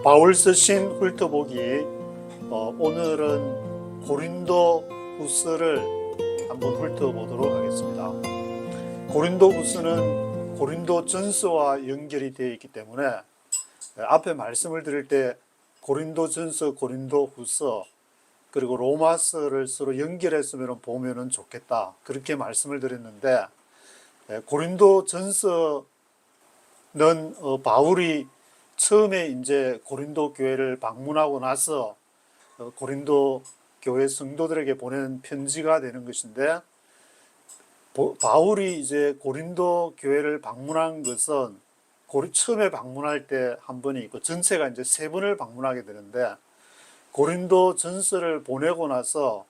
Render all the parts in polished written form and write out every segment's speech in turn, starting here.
바울 쓰신 훑어보기, 오늘은 고린도 후서를 한번 훑어보도록 하겠습니다. 고린도 후서는 고린도 전서와 연결이 되어 있기 때문에 앞에 말씀을 드릴 때 고린도 전서, 고린도 후서 그리고 로마서를 서로 연결했으면 보면은 좋겠다, 그렇게 말씀을 드렸는데, 고린도 전서는 바울이 처음에 이제 고린도 교회를 방문하고 나서 고린도 교회 성도들에게 보낸 편지가 되는 것인데, 바울이 이제 고린도 교회를 방문한 것은 처음에 방문할 때 한 번이 있고 전체가 이제 세 번을 방문하게 되는데, 고린도 전서를 보내고 나서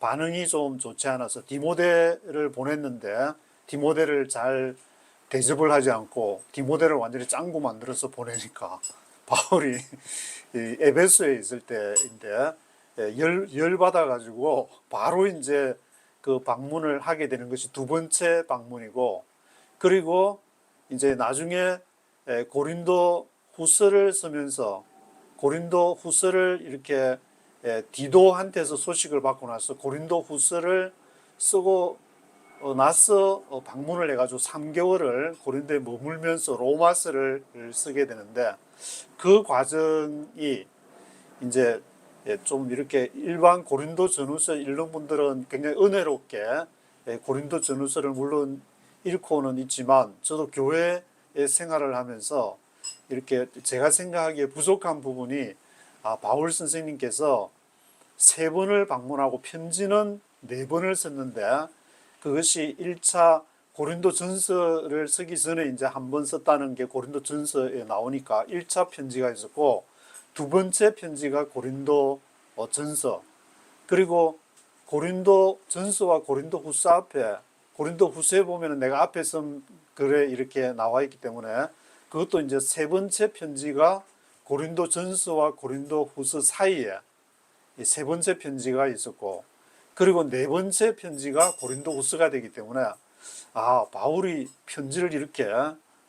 반응이 좀 좋지 않아서 디모데를 보냈는데, 디모데를 잘 대접을 하지 않고 디모데를 완전히 짱구 만들어서 보내니까 바울이 에베소에 있을 때인데 열 받아가지고 바로 이제 그 방문을 하게 되는 것이 두 번째 방문이고, 그리고 이제 나중에 고린도 후서를 쓰면서 고린도 후서를 이렇게 디도한테서 소식을 받고 나서 고린도 후서를 쓰고 나서 방문을 해가지고 3개월을 고린도에 머물면서 로마서를 쓰게 되는데, 그 과정이 이제 좀 이렇게 일반 고린도 전후서 읽는 분들은 굉장히 은혜롭게 고린도 전후서를 물론 읽고는 있지만, 저도 교회 생활을 하면서 이렇게 제가 생각하기에 부족한 부분이, 바울 선생님께서 3번을 방문하고 편지는 4번을 썼는데, 그것이 1차 고린도 전서를 쓰기 전에 이제 한 번 썼다는 게 고린도 전서에 나오니까 1차 편지가 있었고, 두 번째 편지가 고린도 전서, 그리고 고린도 전서와 고린도 후서 앞에, 고린도 후서에 보면은 내가 앞에 쓴 글에 이렇게 나와 있기 때문에 그것도 이제 세 번째 편지가 고린도 전서와 고린도 후서 사이에 이 세 번째 편지가 있었고, 그리고 네 번째 편지가 고린도 후서가 되기 때문에, 바울이 편지를 이렇게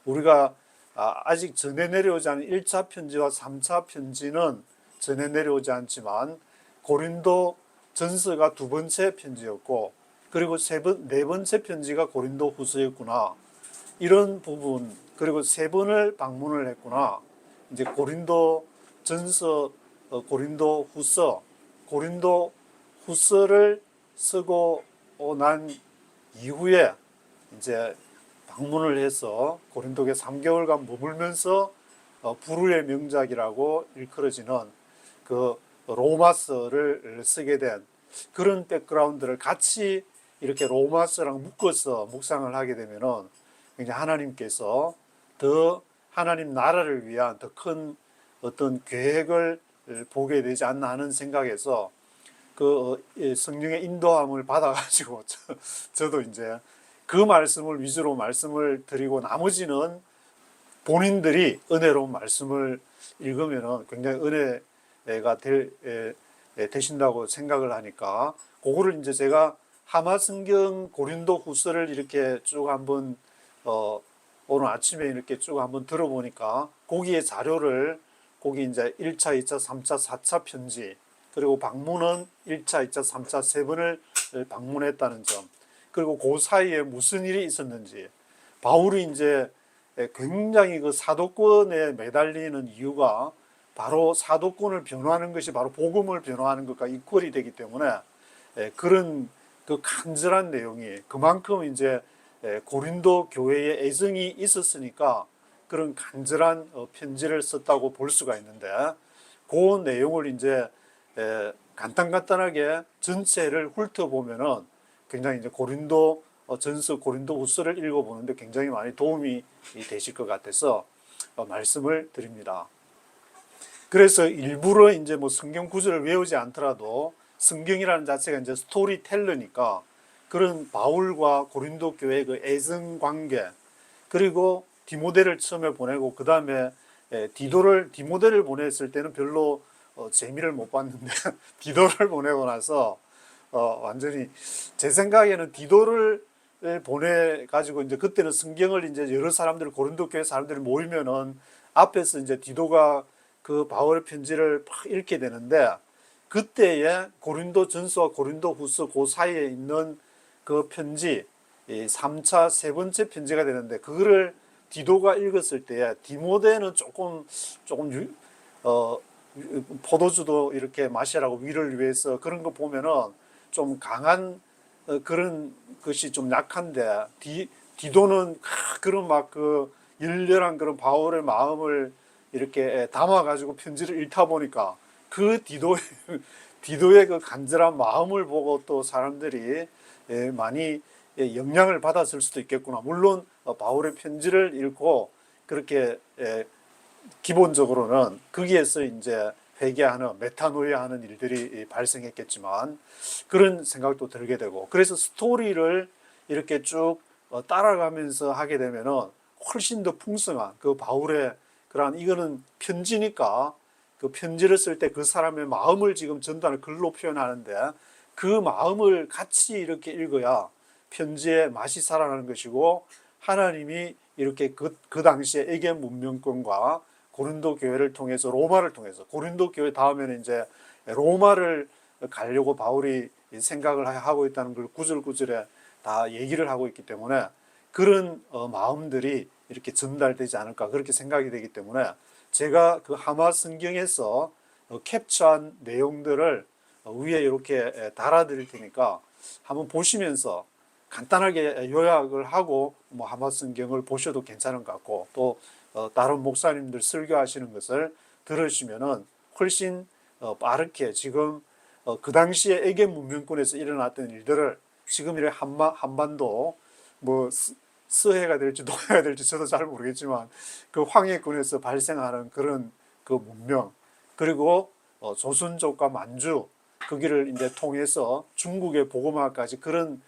우리가 아직 전해 내려오지 않은 1차 편지와 3차 편지는 전해 내려오지 않지만 고린도 전서가 두 번째 편지였고, 그리고 네 번째 편지가 고린도 후서였구나, 이런 부분, 그리고 3번을 방문을 했구나, 이제 고린도 전서, 고린도 후서, 고린도 후서를 쓰고 난 이후에 이제 방문을 해서 고린도에 3개월간 머물면서 불후의 명작이라고 일컬어지는 그 로마서를 쓰게 된 그런 백그라운드를 같이 이렇게 로마서랑 묶어서 묵상을 하게 되면은 굉장히 하나님께서 더 하나님 나라를 위한 더 큰 어떤 계획을 보게 되지 않나 하는 생각에서 그 성령의 인도함을 받아가지고 저도 이제 그 말씀을 위주로 말씀을 드리고, 나머지는 본인들이 은혜로운 말씀을 읽으면 굉장히 은혜가 되신다고 생각을 하니까, 그거를 이제 제가 하마성경 고린도 후서를 이렇게 쭉 한번 오늘 아침에 이렇게 쭉 한번 들어보니까, 거기에 자료를 거기 이제 1차, 2차, 3차, 4차 편지, 그리고 방문은 1차, 2차, 3차 3번을 방문했다는 점, 그리고 그 사이에 무슨 일이 있었는지, 바울이 이제 굉장히 그 사도권에 매달리는 이유가 바로 사도권을 변호하는 것이 바로 복음을 변호하는 것과 이퀄이 되기 때문에, 그런 그 간절한 내용이 그만큼 이제 고린도 교회에 애정이 있었으니까 그런 간절한 편지를 썼다고 볼 수가 있는데, 그 내용을 이제 간단하게 전체를 훑어보면은 굉장히 이제 고린도 전서, 고린도 후서를 읽어보는데 굉장히 많이 도움이 되실 것 같아서 말씀을 드립니다. 그래서 일부러 이제 뭐 성경 구절을 외우지 않더라도 성경이라는 자체가 이제 스토리텔러니까 그런 바울과 고린도 교회의 그 애정 관계, 그리고 디모데를 처음에 보내고 그 다음에 디모데를 보냈을 때는 별로 재미를 못 봤는데 디도를 보내고 나서 완전히 제 생각에는 디도를 보내 가지고 이제 그때는 성경을 이제 여러 사람들, 고린도 교회 사람들이 모이면은 앞에서 이제 디도가 그 바울의 편지를 막 읽게 되는데, 그때에 고린도전서와 고린도후서 그 사이에 있는 그 편지, 이 3차 세 번째 편지가 되는데, 그거를 디도가 읽었을 때에 디모데는 조금 포도주도 이렇게 마시라고 위를 위해서 그런 거 보면은 좀 강한 그런 것이 좀 약한데, 디도는 그런 막 그 열렬한 그런 바울의 마음을 이렇게 담아가지고 편지를 읽다 보니까 그 디도의 그 간절한 마음을 보고 또 사람들이 많이 영향을 받았을 수도 있겠구나. 물론 바울의 편지를 읽고 그렇게 기본적으로는 거기에서 이제 회개하는 메타노이아하는 일들이 발생했겠지만 그런 생각도 들게 되고, 그래서 스토리를 이렇게 쭉 따라가면서 하게 되면은 훨씬 더 풍성한 그 바울의 그러한, 이거는 편지니까 그 편지를 쓸 때 그 사람의 마음을 지금 전달을 글로 표현하는데, 그 마음을 같이 이렇게 읽어야 편지의 맛이 살아나는 것이고, 하나님이 이렇게 그 당시에 에게 문명권과 고린도 교회를 통해서, 로마를 통해서, 고린도 교회 다음에는 이제 로마를 가려고 바울이 생각을 하고 있다는 걸 구절구절에 다 얘기를 하고 있기 때문에 그런 마음들이 이렇게 전달되지 않을까, 그렇게 생각이 되기 때문에 제가 그 하마 성경에서 캡처한 내용들을 위에 이렇게 달아드릴 테니까 한번 보시면서 간단하게 요약을 하고 하마 성경을 보셔도 괜찮은 것 같고, 또 다른 목사님들 설교하시는 것을 들으시면은 훨씬 빠르게 지금 그 당시에 에게 문명권에서 일어났던 일들을 지금 이렇게 한반도 뭐 서해가 될지 동해가 될지 저도 잘 모르겠지만 그 황해권에서 발생하는 그런 그 문명, 그리고 조선족과 만주 거기를 이제 통해서 중국의 복음화까지, 그런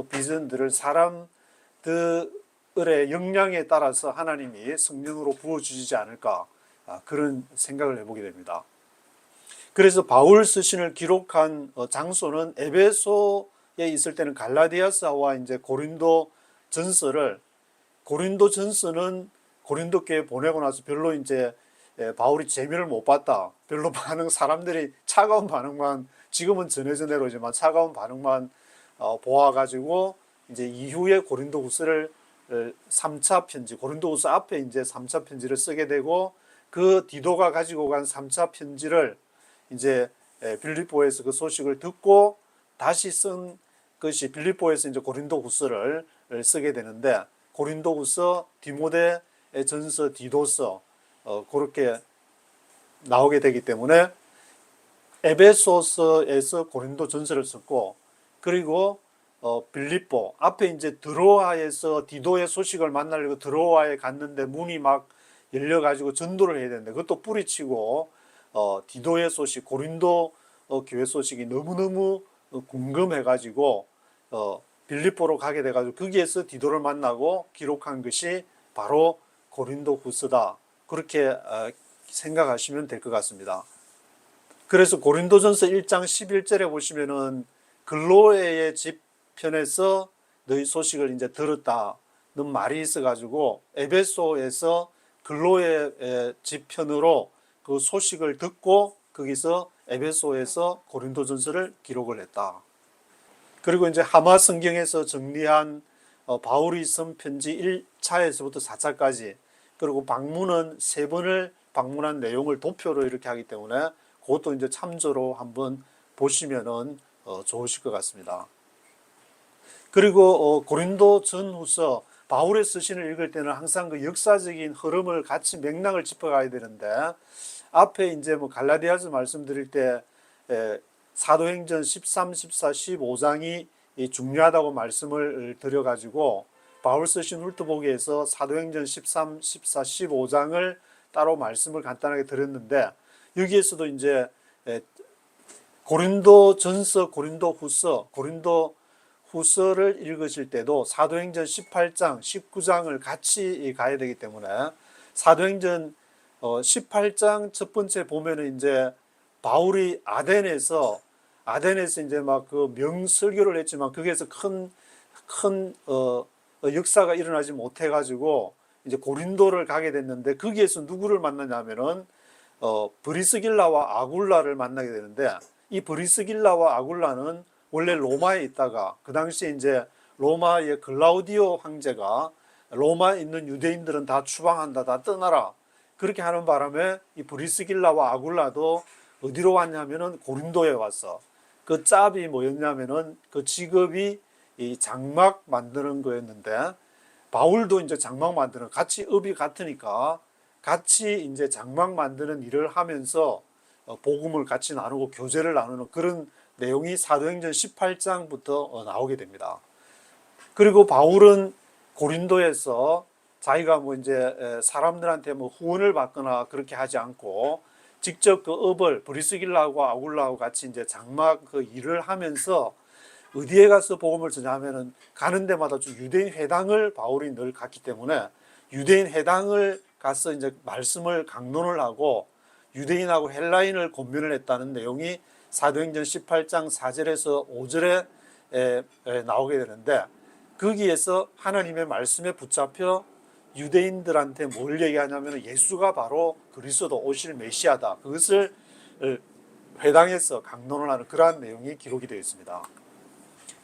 비전들을 사람들의 역량에 따라서 하나님이 성령으로 부어주시지 않을까, 그런 생각을 해보게 됩니다. 그래서 바울 서신을 기록한 장소는 에베소에 있을 때는 갈라디아서와 이제 고린도 전서는 고린도 교회 보내고 나서 별로 이제 바울이 재미를 못 봤다, 별로 사람들이 차가운 반응만, 지금은 전해전해로지만 차가운 반응만 보아가지고 이제 이후에 고린도후서를 3차 편지, 고린도후서 앞에 이제 3차 편지를 쓰게 되고, 그 디도가 가지고 간 3차 편지를 이제 빌립보에서 그 소식을 듣고 다시 쓴 것이 빌립보에서 이제 고린도후서를 쓰게 되는데, 고린도후서, 디모데 전서, 디도서 그렇게 나오게 되기 때문에 에베소서에서 고린도 전서를 썼고, 그리고 빌립보 앞에 이제 드로아에서 디도의 소식을 만나려고 드로아에 갔는데 문이 막 열려가지고 전도를 해야 되는데 그것도 뿌리치고, 디도의 소식, 고린도 교회 소식이 너무너무 궁금해가지고 빌립보로 가게 돼가지고 거기에서 디도를 만나고 기록한 것이 바로 고린도 후서다, 그렇게 생각하시면 될 것 같습니다. 그래서 고린도전서 1장 11절에 보시면은 글로에의 집 편에서 너희 소식을 이제 들었다는 말이 있어가지고 에베소에서 글로의 집 편으로 그 소식을 듣고 거기서 에베소에서 고린도전서를 기록을 했다. 그리고 이제 하마 성경에서 정리한 바울이 쓴 편지 1차에서부터 4차까지, 그리고 방문은 3번을 방문한 내용을 도표로 이렇게 하기 때문에 그것도 이제 참조로 한번 보시면은 좋으실 것 같습니다. 그리고 고린도 전후서, 바울의 서신을 읽을 때는 항상 그 역사적인 흐름을 같이 맥락을 짚어가야 되는데, 앞에 이제 뭐 갈라디아서 말씀드릴 때 사도행전 13, 14, 15장이 중요하다고 말씀을 드려가지고 바울 서신 훑어보기에서 사도행전 13, 14, 15장을 따로 말씀을 간단하게 드렸는데, 여기에서도 이제 고린도 전서, 고린도 후서를 읽으실 때도 사도행전 18장, 19장을 같이 가야 되기 때문에 사도행전 18장 첫 번째 보면은 이제 바울이 아덴에서 이제 막 그 명설교를 했지만 거기에서 큰 역사가 일어나지 못해가지고 이제 고린도를 가게 됐는데, 거기에서 누구를 만나냐면은 브리스길라와 아굴라를 만나게 되는데, 이 브리스길라와 아굴라는 원래 로마에 있다가 그 당시에 이제 로마의 글라우디오 황제가 로마에 있는 유대인들은 다 추방한다, 다 떠나라, 그렇게 하는 바람에 이 브리스길라와 아굴라도 어디로 왔냐면은 고린도에 왔어. 그 짭이 뭐였냐면은 그 직업이 이 장막 만드는 거였는데, 바울도 이제 장막 만드는, 같이 업이 같으니까 같이 이제 장막 만드는 일을 하면서 복음을 같이 나누고 교제를 나누는 그런 내용이 사도행전 18장부터 나오게 됩니다. 그리고 바울은 고린도에서 자기가 뭐 이제 사람들한테 뭐 후원을 받거나 그렇게 하지 않고 직접 그 업을 브리스길라하고 아굴라하고 같이 이제 장막 그 일을 하면서 어디에 가서 복음을 전하면은 가는 데마다 좀 유대인 회당을 바울이 늘 갔기 때문에 유대인 회당을 가서 이제 말씀을 강론을 하고 유대인하고 헬라인을 권면을 했다는 내용이 사도행전 18장 4절에서 5절에 나오게 되는데, 거기에서 하나님의 말씀에 붙잡혀 유대인들한테 뭘 얘기하냐면 예수가 바로 그리스도 오실 메시아다, 그것을 회당에서 강론을 하는 그러한 내용이 기록이 되어 있습니다.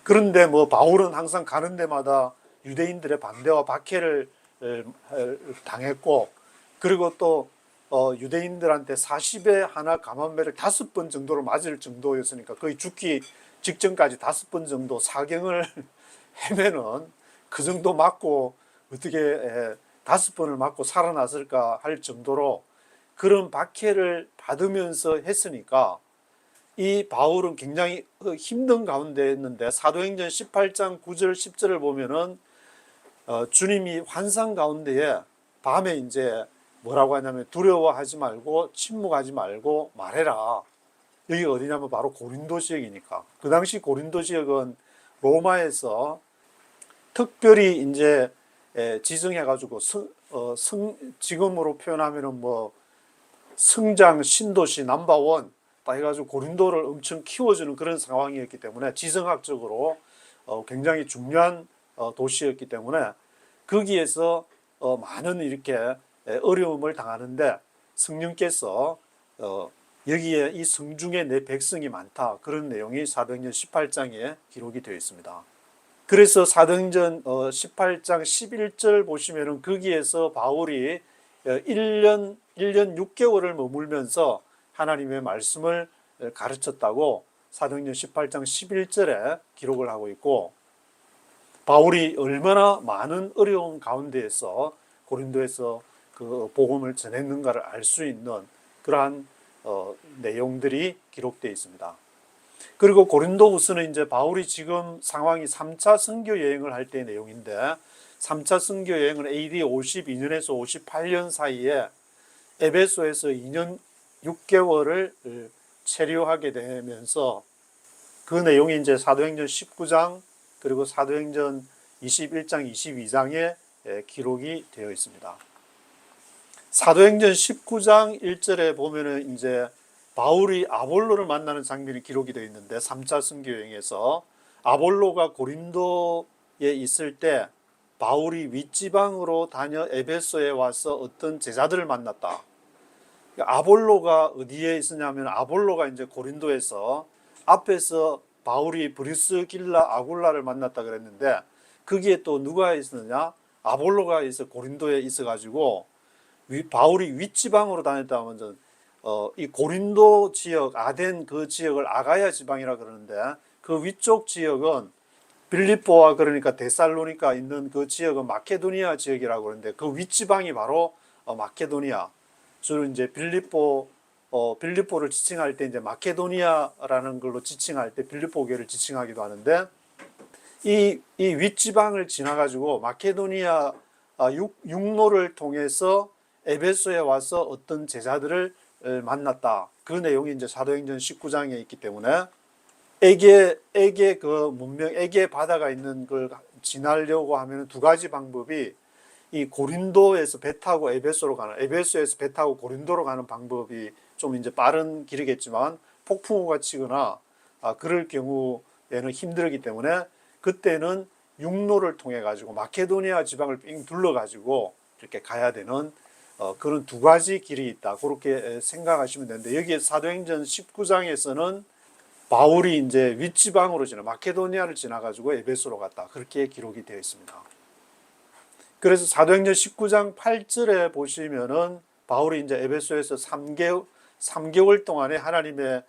그런데 뭐 바울은 항상 가는 데마다 유대인들의 반대와 박해를 당했고, 그리고 또 유대인들한테 40에 하나 감한매를 5번 정도를 맞을 정도였으니까 거의 죽기 직전까지 5번 정도 사경을 헤매는, 그 정도 맞고 어떻게 5번을 맞고 살아났을까 할 정도로 그런 박해를 받으면서 했으니까 이 바울은 굉장히 힘든 가운데 있는데, 사도행전 18장 9절 10절을 보면은 주님이 환상 가운데에 밤에 이제 뭐라고 하냐면 두려워하지 말고 침묵하지 말고 말해라. 여기 어디냐면 바로 고린도 지역이니까. 그 당시 고린도 지역은 로마에서 특별히 이제 지정해가지고 지금으로 표현하면은 뭐 성장 신도시 넘버원 딱 해가지고 고린도를 엄청 키워주는 그런 상황이었기 때문에 지성학적으로 굉장히 중요한 도시였기 때문에 거기에서 많은 이렇게 어려움을 당하는데 성령께서 여기에 이 성중에 내 백성이 많다, 그런 내용이 사도행전 18장에 기록이 되어 있습니다. 그래서 사도행전 18장 11절 보시면은 거기에서 바울이 1년 6개월을 머물면서 하나님의 말씀을 가르쳤다고 사도행전 18장 11절에 기록을 하고 있고, 바울이 얼마나 많은 어려움 가운데에서 고린도에서 그 복음을 전했는가를 알 수 있는 그러한 내용들이 기록되어 있습니다. 그리고 고린도후서는 이제 바울이 지금 상황이 3차 선교 여행을 할 때의 내용인데, 3차 선교 여행은 AD 52년에서 58년 사이에 에베소에서 2년 6개월을 체류하게 되면서 그 내용이 이제 사도행전 19장 그리고 사도행전 21장 22장에 기록이 되어 있습니다. 사도행전 19장 1절에 보면은 이제 바울이 아볼로를 만나는 장면이 기록이 되어 있는데, 3차 선교 여행에서 아볼로가 고린도에 있을 때 바울이 윗지방으로 다녀 에베소에 와서 어떤 제자들을 만났다. 아볼로가 어디에 있었냐면 아볼로가 이제 고린도에서 앞에서 바울이 브리스길라 아굴라를 만났다 그랬는데, 거기에 또 누가 있었느냐, 아볼로가 있어 고린도에 있어가지고 바울이 윗지방으로 다녔다 하면 이 고린도 지역 아덴 그 지역을 아가야 지방이라 그러는데, 그 위쪽 지역은 빌립보와 그러니까 데살로니가 있는 그 지역은 마케도니아 지역이라고 그러는데, 그 윗지방이 바로 마케도니아. 주로 이제 빌립보를 지칭할 때 이제 마케도니아라는 걸로 지칭할 때 빌립보 교회를 지칭하기도 하는데, 이 윗지방을 지나가지고 마케도니아 육로를 통해서 에베소에 와서 어떤 제자들을 만났다. 그 내용이 이제 사도행전 19장에 있기 때문에 에게 그 문명, 에게 바다가 있는 걸 지나려고 하면 두 가지 방법이, 이 고린도에서 배 타고 에베소로 가는, 에베소에서 배 타고 고린도로 가는 방법이 좀 이제 빠른 길이겠지만 폭풍우가 치거나 그럴 경우에는 힘들기 때문에 그때는 육로를 통해 가지고 마케도니아 지방을 삥 둘러 가지고 이렇게 가야 되는 그런 두 가지 길이 있다. 그렇게 생각하시면 되는데, 여기에 사도행전 19장에서는 바울이 이제 윗지방으로 마케도니아를 지나가지고 에베소로 갔다. 그렇게 기록이 되어 있습니다. 그래서 사도행전 19장 8절에 보시면은 바울이 이제 에베소에서 3개월 동안에 하나님의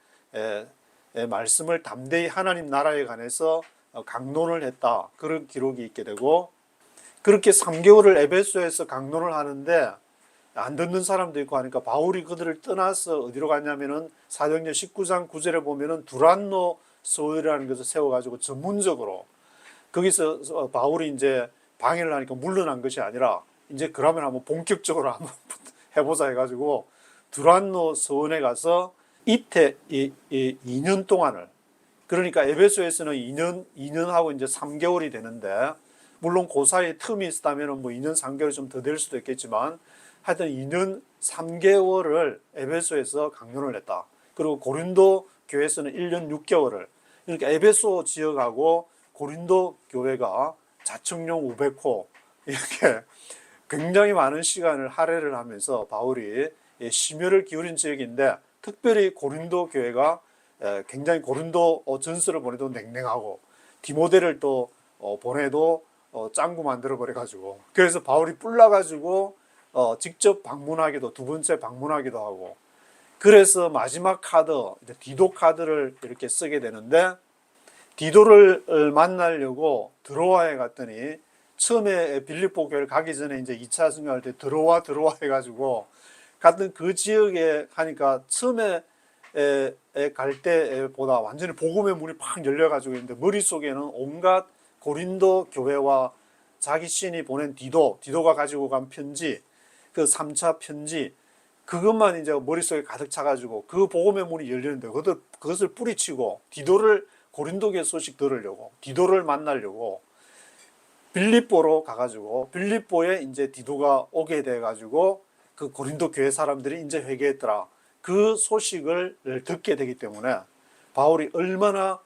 말씀을 담대히 하나님 나라에 관해서 강론을 했다. 그런 기록이 있게 되고, 그렇게 3개월을 에베소에서 강론을 하는데 안 듣는 사람도 있고 하니까 바울이 그들을 떠나서 어디로 갔냐면은 사도행전 19장 9절에 보면은 두란노 소회라는 것을 세워가지고 전문적으로 거기서 바울이 이제 방해를 하니까 물러난 것이 아니라 이제 그러면 한번 본격적으로 한번 해보자 해가지고 두란노 서원에 가서 이태 2년 동안을, 그러니까 에베소에서는 2년하고 이제 3개월이 되는데, 물론 그 사이에 틈이 있다면 뭐 2년 3개월이 좀 더 될 수도 있겠지만 하여튼 2년 3개월을 에베소에서 강론을 했다. 그리고 고린도 교회에서는 1년 6개월을, 그러니까 에베소 지역하고 고린도 교회가 자청용 500호 이렇게 굉장히 많은 시간을 할애를 하면서 바울이 심혈을 기울인 지역인데, 특별히 고린도 교회가 굉장히 고린도 전서를 보내도 냉랭하고 디모데를 또 보내도 짱구 만들어 버려 가지고, 그래서 바울이 뿔나 가지고 직접 방문하기도, 두 번째 방문하기도 하고, 그래서 마지막 카드 디도 카드를 이렇게 쓰게 되는데, 디도를 만나려고 드로아에 갔더니 처음에 빌립보 교회를 가기 전에 이제 2차 승강할 때 드로아 해가지고 갔던 그 지역에 가니까 처음에 갈 때보다 완전히 복음의 문이 팍 열려가지고 있는데, 머릿속에는 온갖 고린도 교회와 자기 신이 보낸 디도가 가지고 간 편지, 그 3차 편지, 그것만 이제 머릿속에 가득 차가지고 그 복음의 문이 열리는데 그것을 뿌리치고 디도를, 고린도교회 소식 들으려고, 디도를 만나려고 빌립보로 가가지고, 빌립보에 이제 디도가 오게 돼가지고 그 고린도 교회 사람들이 이제 회개했더라. 그 소식을 듣게 되기 때문에 바울이 얼마나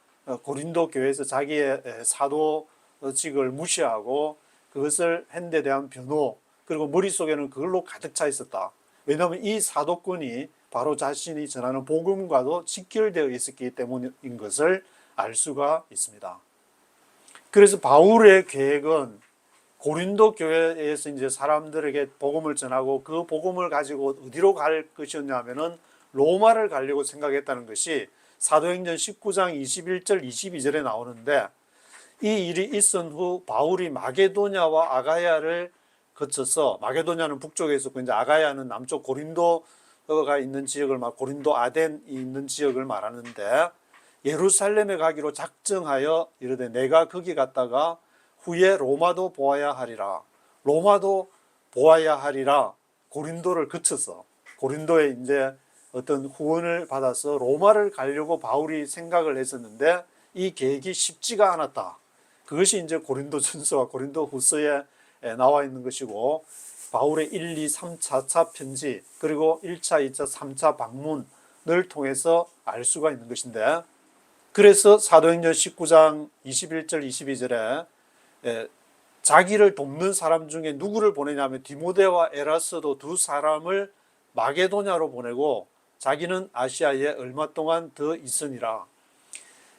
고린도 교회에서 자기의 사도직을 무시하고 그것을 한 데 대한 변호, 그리고 머릿속에는 그걸로 가득 차 있었다. 왜냐하면 이 사도권이 바로 자신이 전하는 복음과도 직결되어 있었기 때문인 것을 알 수가 있습니다. 그래서 바울의 계획은 고린도 교회에서 이제 사람들에게 복음을 전하고 그 복음을 가지고 어디로 갈 것이었냐면은 로마를 가려고 생각했다는 것이 사도행전 19장 21절 22절에 나오는데, 이 일이 있은 후 바울이 마게도냐와 아가야를 거쳐서, 마게도냐는 북쪽에 있었고 이제 아가야는 남쪽 고린도가 있는 지역을 고린도 아덴이 있는 지역을 말하는데, 예루살렘에 가기로 작정하여 이르되 내가 거기 갔다가 후에 로마도 보아야 하리라. 로마도 보아야 하리라. 고린도를 거쳐서 고린도에 이제 어떤 후원을 받아서 로마를 가려고 바울이 생각을 했었는데 이 계획이 쉽지가 않았다. 그것이 이제 고린도전서와 고린도후서에 나와 있는 것이고, 바울의 1, 2, 3, 4차 편지, 그리고 1차, 2차, 3차 방문을 통해서 알 수가 있는 것인데, 그래서 사도행전 19장 21절 22절에 자기를 돕는 사람 중에 누구를 보내냐면 디모데와 에라스도 두 사람을 마게도냐로 보내고 자기는 아시아에 얼마 동안 더 있으니라.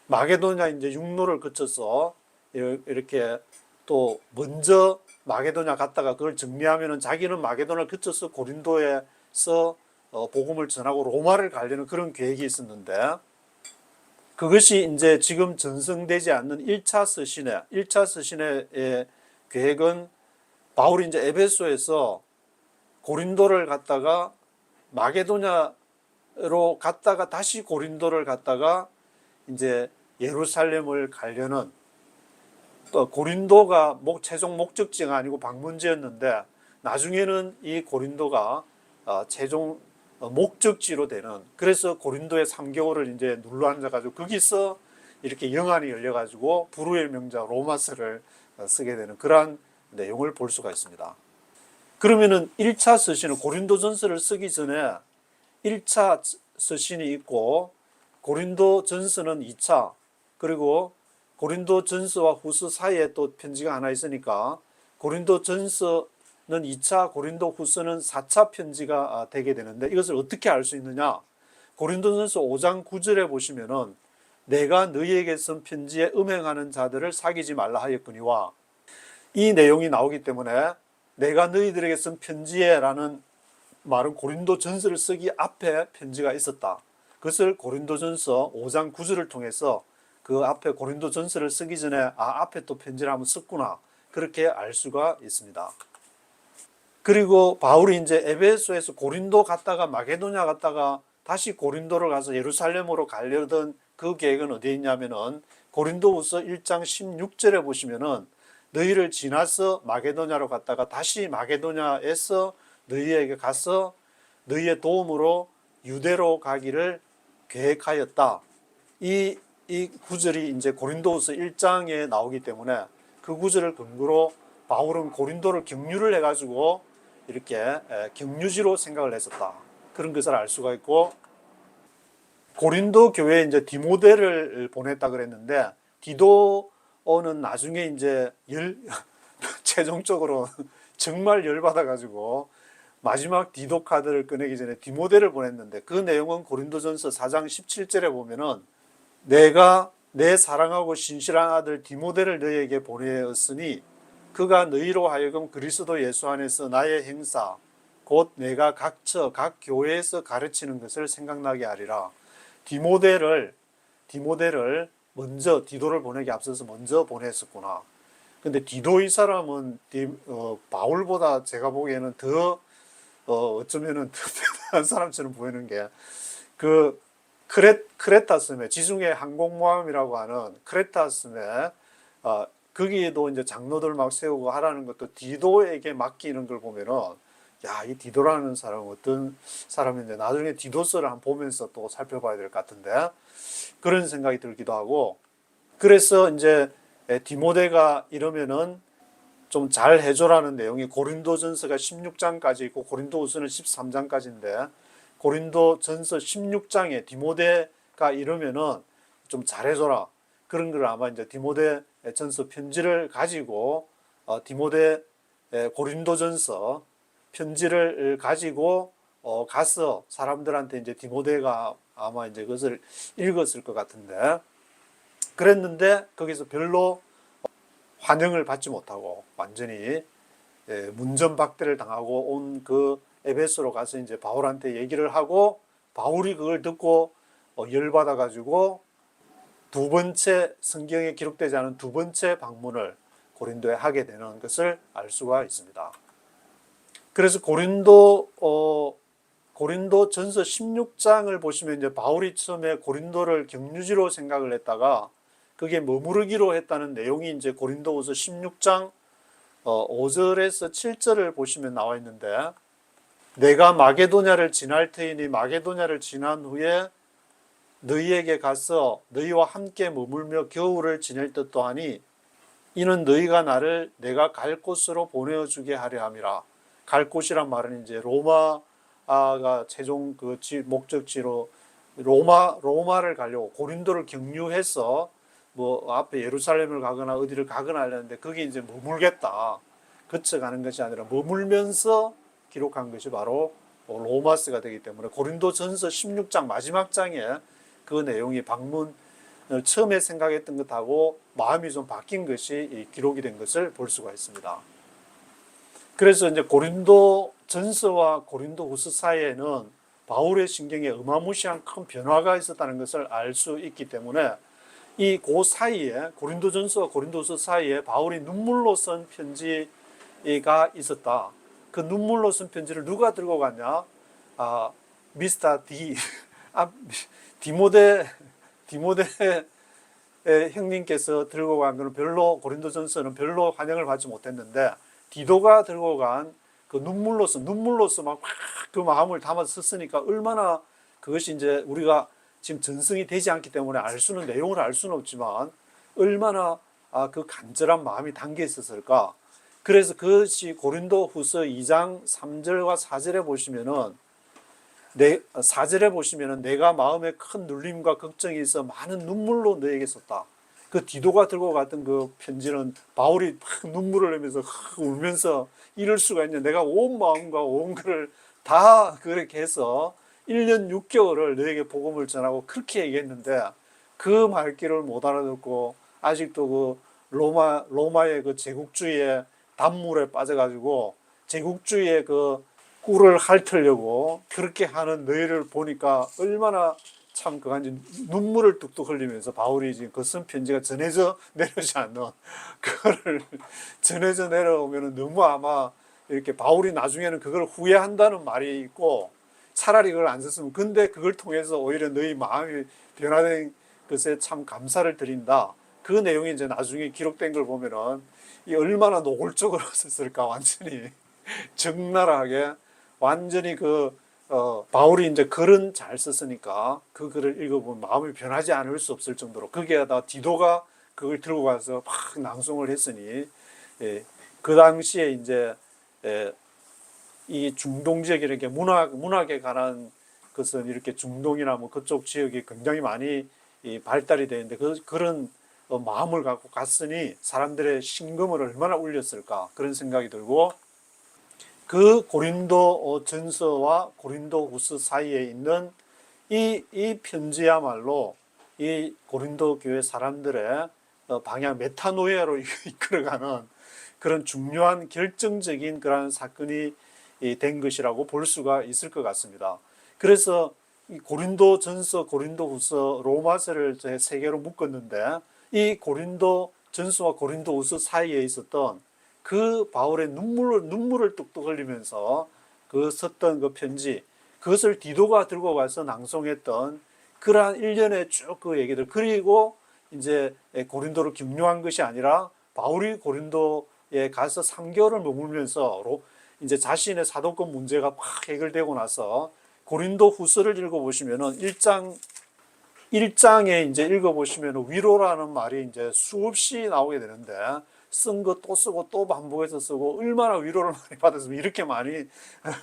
마게도냐 이제 육로를 거쳐서 이렇게 또 먼저 마게도냐 갔다가 그걸 정리하면은 자기는 마게도냐를 거쳐서 고린도에서 복음을 전하고 로마를 가려는 그런 계획이 있었는데, 그것이 이제 지금 전승되지 않는 1차 서신의 계획은 바울이 이제 에베소에서 고린도를 갔다가 마게도냐로 갔다가 다시 고린도를 갔다가 이제 예루살렘을 가려는, 고린도가 최종 목적지가 아니고 방문지였는데 나중에는 이 고린도가 최종 목적지로 되는, 그래서 고린도에 3개월을 이제 눌러 앉아가지고 거기서 이렇게 영안이 열려가지고 불후의 명자 로마서를 쓰게 되는 그러한 내용을 볼 수가 있습니다. 그러면은 1차 서신은 고린도전서를 쓰기 전에 1차 서신이 있고 고린도전서는 2차, 그리고 고린도전서와 후서 사이에 또 편지가 하나 있으니까 고린도전서 2차 고린도 후서는 4차 편지가 되게 되는데 이것을 어떻게 알 수 있느냐? 고린도전서 5장 9절에 보시면은 내가 너희에게 쓴 편지에 음행하는 자들을 사귀지 말라 하였거니와 이 내용이 나오기 때문에 내가 너희들에게 쓴 편지에라는 말은 고린도전서를 쓰기 앞에 편지가 있었다. 그것을 고린도전서 5장 9절을 통해서 그 앞에 고린도전서를 쓰기 전에 앞에 또 편지를 한번 썼구나. 그렇게 알 수가 있습니다. 그리고 바울이 이제 에베소에서 고린도 갔다가 마게도냐 갔다가 다시 고린도를 가서 예루살렘으로 가려던 그 계획은 어디에 있냐면은 고린도후서 1장 16절에 보시면은 너희를 지나서 마게도냐로 갔다가 다시 마게도냐에서 너희에게 가서 너희의 도움으로 유대로 가기를 계획하였다. 이 구절이 이제 고린도후서 1장에 나오기 때문에 그 구절을 근거로 바울은 고린도를 경유를 해가지고 이렇게 경유지로 생각을 했었다. 그런 것을 알 수가 있고, 고린도 교회에 이제 디모데를 보냈다 그랬는데 디도는 나중에 이제 최종적으로 정말 열받아가지고 마지막 디도 카드를 꺼내기 전에 디모데를 보냈는데 그 내용은 고린도전서 4장 17절에 보면은 내가 내 사랑하고 신실한 아들 디모데를 너희에게 보내었으니 그가 너희로 하여금 그리스도 예수 안에서 나의 행사 곧 내가 각 교회에서 가르치는 것을 생각나게 하리라. 디모데를 먼저 디도를 보내기 앞서서 먼저 보냈었구나. 근데 디도 이 사람은 바울보다 제가 보기에는 더 어쩌면은 더 대단한 사람처럼 보이는 게 그 크레타 섬에 지중해 항공모함이라고 하는 크레타 섬에 거기에도 이제 장로들 막 세우고 하라는 것도 디도에게 맡기는 걸 보면은 야, 이 디도라는 사람은 어떤 사람인데 나중에 디도서를 한번 보면서 또 살펴봐야 될 것 같은데 그런 생각이 들기도 하고, 그래서 이제 디모데가 이러면은 좀 잘 해줘라는 내용이 고린도전서가 16장까지 있고 고린도후서는 13장까지인데 고린도전서 16장에 디모데가 이러면은 좀 잘해줘라. 그런 걸 아마 이제 디모데전서 편지를 가지고 디모데 고린도전서 편지를 가지고 가서 사람들한테 이제 디모데가 아마 이제 그것을 읽었을 것 같은데 그랬는데 거기서 별로 환영을 받지 못하고 완전히 문전박대를 당하고 온 그 에베소로 가서 이제 바울한테 얘기를 하고 바울이 그걸 듣고 열받아 가지고 두 번째 성경에 기록되지 않은 두 번째 방문을 고린도에 하게 되는 것을 알 수가 있습니다. 그래서 고린도전서 16장을 보시면 이제 바울이 처음에 고린도를 경유지로 생각을 했다가 그게 머무르기로 했다는 내용이 이제 고린도후서 16장 5절에서 7절을 보시면 나와 있는데 내가 마게도냐를 지날 터이니 마게도냐를 지난 후에 너희에게 가서 너희와 함께 머물며 겨울을 지낼 뜻도 하니 이는 너희가 나를 내가 갈 곳으로 보내어주게 하려 함이라. 갈 곳이란 말은 이제 로마가 최종 그 목적지로 로마를 가려고 고린도를 경유해서 뭐 앞에 예루살렘을 가거나 어디를 가거나 하려는데 거기 이제 머물겠다. 거쳐가는 것이 아니라 머물면서 기록한 것이 바로 로마서가 되기 때문에 고린도전서 16장 마지막 장에 그 내용이 방문 처음에 생각했던 것하고 마음이 좀 바뀐 것이 기록이 된 것을 볼 수가 있습니다. 그래서 이제 고린도전서와 고린도후서 사이에는 바울의 신경에 어마무시한 큰 변화가 있었다는 것을 알 수 있기 때문에 그 사이에 고린도전서와 고린도후서 사이에 바울이 눈물로 쓴 편지가 있었다. 그 눈물로 쓴 편지를 누가 들고 갔냐? 미스터 디모데 형님께서 들고 간 거는 별로 고린도전서는 별로 환영을 받지 못했는데 디도가 들고 간 그 눈물로써 막 그 마음을 담아서 썼으니까 얼마나 그것이 이제 우리가 지금 전승이 되지 않기 때문에 내용을 알 수는 없지만 얼마나 그 간절한 마음이 담겨 있었을까. 그래서 그것이 고린도후서 2장 3절과 4절에 보시면은 4절에 보시면은 내가 마음에 큰 눌림과 걱정이 있어 많은 눈물로 너에게 썼다. 그 디도가 들고 갔던 그 편지는 바울이 막 눈물을 흘리면서 울면서 이럴 수가 있냐. 내가 온 마음과 온 것을 다 그렇게 해서 1년 6개월을 너에게 복음을 전하고 그렇게 얘기했는데 그 말귀를 못 알아듣고 아직도 그 로마의 그 제국주의에 단물에 빠져가지고 제국주의의 그 꿀을 핥으려고 그렇게 하는 너희를 보니까 얼마나 참 그간지 눈물을 뚝뚝 흘리면서 바울이 지금 그 쓴 편지가 전해져 내려오지 않는 그거를 전해져 내려오면 너무 아마 이렇게 바울이 나중에는 그걸 후회한다는 말이 있고 차라리 그걸 안 썼으면 근데 그걸 통해서 오히려 너희 마음이 변화된 것에 참 감사를 드린다. 그 내용이 이제 나중에 기록된 걸 보면은 이 얼마나 노골적으로 썼을까 완전히 적나라하게 완전히 바울이 이제 글은 잘 썼으니까 그 글을 읽어보면 마음이 변하지 않을 수 없을 정도로 거기에다 디도가 그걸 들고 가서 막 낭송을 했으니 그 당시에 이제 이 중동 지역에 이렇게 문학에 관한 것은 이렇게 중동이나 뭐 그쪽 지역이 굉장히 많이 발달이 되는데 그런 마음을 갖고 갔으니 사람들의 심금을 얼마나 울렸을까 그런 생각이 들고 그 고린도 전서와 고린도 후서 사이에 있는 이 편지야말로 이 고린도 교회 사람들의 방향 메타노이아로 이끌어가는 그런 중요한 결정적인 그런 사건이 된 것이라고 볼 수가 있을 것 같습니다. 그래서 이 고린도 전서, 고린도 후서, 로마서를 세 개로 묶었는데 이 고린도 전서와 고린도 후서 사이에 있었던 그 바울의 눈물을 뚝뚝 흘리면서 그 썼던 그 편지, 그것을 디도가 들고 가서 낭송했던 그러한 일련의 쭉 그 얘기들, 그리고 이제 고린도를 격려한 것이 아니라 바울이 고린도에 가서 3개월을 머물면서 이제 자신의 사도권 문제가 막 해결되고 나서 고린도 후서를 읽어보시면은 1장에 이제 읽어보시면 위로라는 말이 이제 수없이 나오게 되는데 쓴 거 또 쓰고 또 반복해서 쓰고 얼마나 위로를 많이 받았으면 이렇게 많이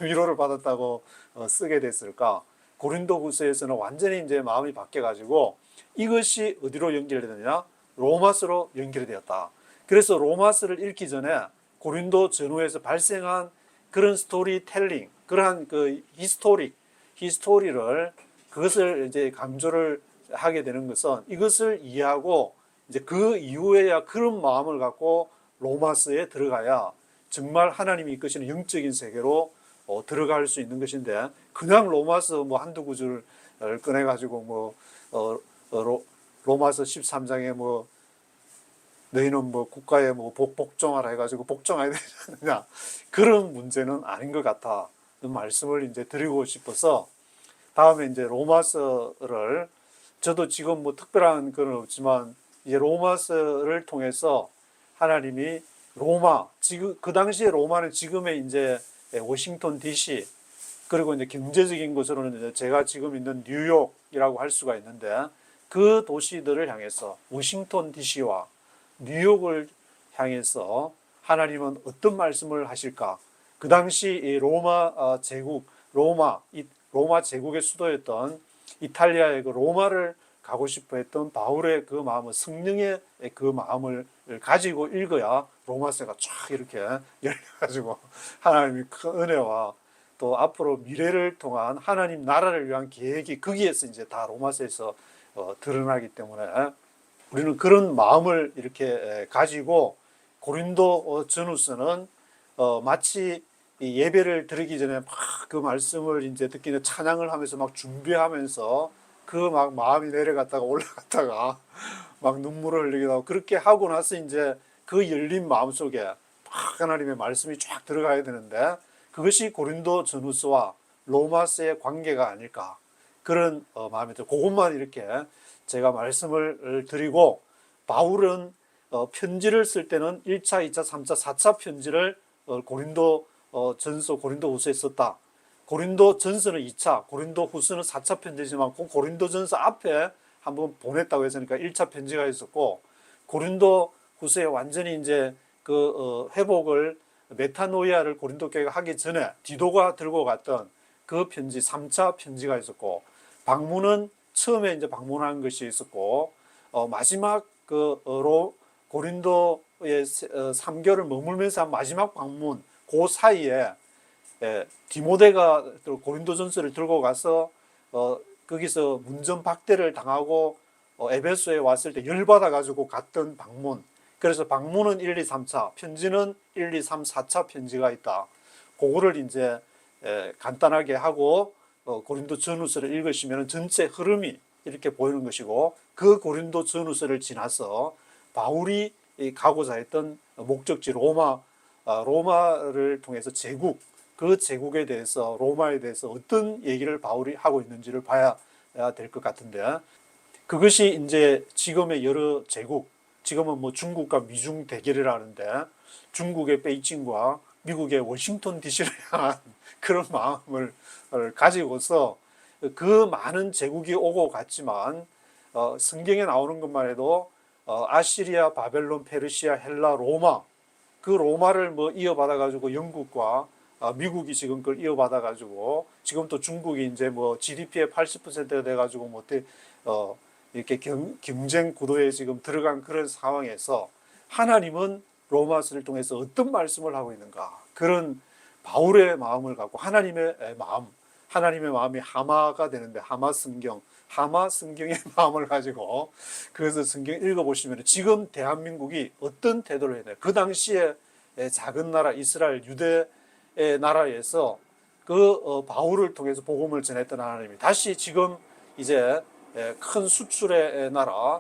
위로를 받았다고 쓰게 됐을까. 고린도 후서에서는 완전히 이제 마음이 바뀌어가지고 이것이 어디로 연결되느냐? 로마서로 연결이 되었다. 그래서 로마서를 읽기 전에 고린도 전후에서 발생한 그런 스토리텔링, 그러한 그 히스토리를 그것을 이제 강조를 하게 되는 것은 이것을 이해하고 이제 그 이후에야 그런 마음을 갖고 로마서에 들어가야 정말 하나님이 이끄시는 영적인 세계로 들어갈 수 있는 것인데 그냥 로마서 뭐 한두 구절을 꺼내가지고 로마서 13장에 뭐 너희는 뭐 국가에 뭐 복종하라 해가지고 복종해야 되지 않느냐 그런 문제는 아닌 것 같아 말씀을 이제 드리고 싶어서 다음에 이제 로마서를 저도 지금 뭐 특별한 건 없지만 이제 로마서를 통해서 하나님이 지금 그 당시에 로마는 지금의 이제 워싱턴 DC 그리고 이제 경제적인 것으로는 이제 제가 지금 있는 뉴욕이라고 할 수가 있는데 그 도시들을 향해서 워싱턴 DC와 뉴욕을 향해서 하나님은 어떤 말씀을 하실까? 그 당시 이 로마 제국의 수도였던 이탈리아의 그 로마를 가고 싶어 했던 바울의 그 마음을 성령의 그 마음을 가지고 읽어야 로마서가 쫙 이렇게 열려가지고 하나님의 큰 은혜와 또 앞으로 미래를 통한 하나님 나라를 위한 계획이 거기에서 이제 다 로마서에서 드러나기 때문에 우리는 그런 마음을 이렇게 가지고 고린도 전후서는 마치 예배를 드리기 전에 막 그 말씀을 이제 듣기 전에 찬양을 하면서 막 준비하면서 그 막 마음이 내려갔다가 올라갔다가 막 눈물을 흘리기도 하고 그렇게 하고 나서 이제 그 열린 마음 속에 막 하나님의 말씀이 쫙 들어가야 되는데 그것이 고린도 전후서와 로마서의 관계가 아닐까 그런 마음이 들어요. 그것만 이렇게 제가 말씀을 드리고 바울은 편지를 쓸 때는 1차, 2차, 3차, 4차 편지를 고린도 전서, 고린도 후서에 썼다. 고린도 전서는 2차, 고린도 후서는 4차 편지지만 그 고린도 전서 앞에 한번 보냈다고 했으니까 1차 편지가 있었고 고린도 후서에 완전히 이제 그 회복을 메타노이아를 고린도 교회가 하기 전에 디도가 들고 갔던 그 편지 3차 편지가 있었고 방문은 처음에 이제 방문한 것이 있었고 마지막 고린도에 3개월을 머물면서 한 마지막 방문 그 사이에 디모데가 고린도전서를 들고 가서 거기서 문전박대를 당하고 에베소에 왔을 때 열받아 가지고 갔던 방문. 그래서 방문은 1, 2, 3차, 편지는 1, 2, 3, 4차 편지가 있다. 그거를 이제 간단하게 하고 고린도 전후서를 읽으시면 전체 흐름이 이렇게 보이는 것이고, 그 고린도 전후서를 지나서 바울이 가고자 했던 목적지 로마를 통해서 제국, 그 제국에 대해서, 로마에 대해서 어떤 얘기를 바울이 하고 있는지를 봐야 될 것 같은데, 그것이 이제 지금의 여러 제국, 지금은 뭐 중국과 미중 대결이라는데 중국의 베이징과 미국의 워싱턴 DC를 향한 그런 마음을 가지고서 그 많은 제국이 오고 갔지만 성경에 나오는 것만 해도 아시리아, 바벨론, 페르시아, 헬라, 로마, 그 로마를 뭐 이어받아 가지고 영국과 미국이 지금 그걸 이어받아 가지고 지금 또 중국이 이제 뭐 GDP의 80%가 돼 가지고 뭐 이렇게 경쟁 구도에 지금 들어간 그런 상황에서 하나님은 로마서를 통해서 어떤 말씀을 하고 있는가, 그런 바울의 마음을 갖고 하나님의 마음이 하마가 되는데 하마 성경의 마음을 가지고 그래서 성경 읽어보시면 지금 대한민국이 어떤 태도를 해야 돼. 그 당시에 작은 나라 이스라엘 유대의 나라에서 그 바울을 통해서 복음을 전했던 하나님이 다시 지금 이제 큰 수출의 나라,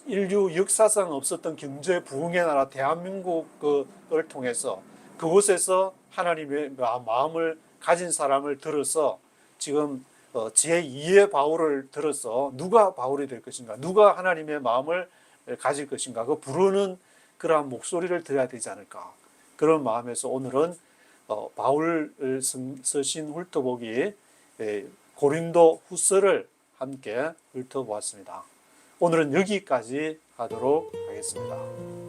인류 역사상 없었던 경제 부흥의 나라 대한민국을 통해서 그곳에서 하나님의 마음을 가진 사람을 들어서 지금 제2의 바울을 들어서 누가 바울이 될 것인가, 누가 하나님의 마음을 가질 것인가, 그 부르는 그러한 목소리를 들어야 되지 않을까, 그런 마음에서 오늘은 바울 쓰신 훑어보기 고린도 후서를 함께 훑어보았습니다. 오늘은 여기까지 하도록 하겠습니다.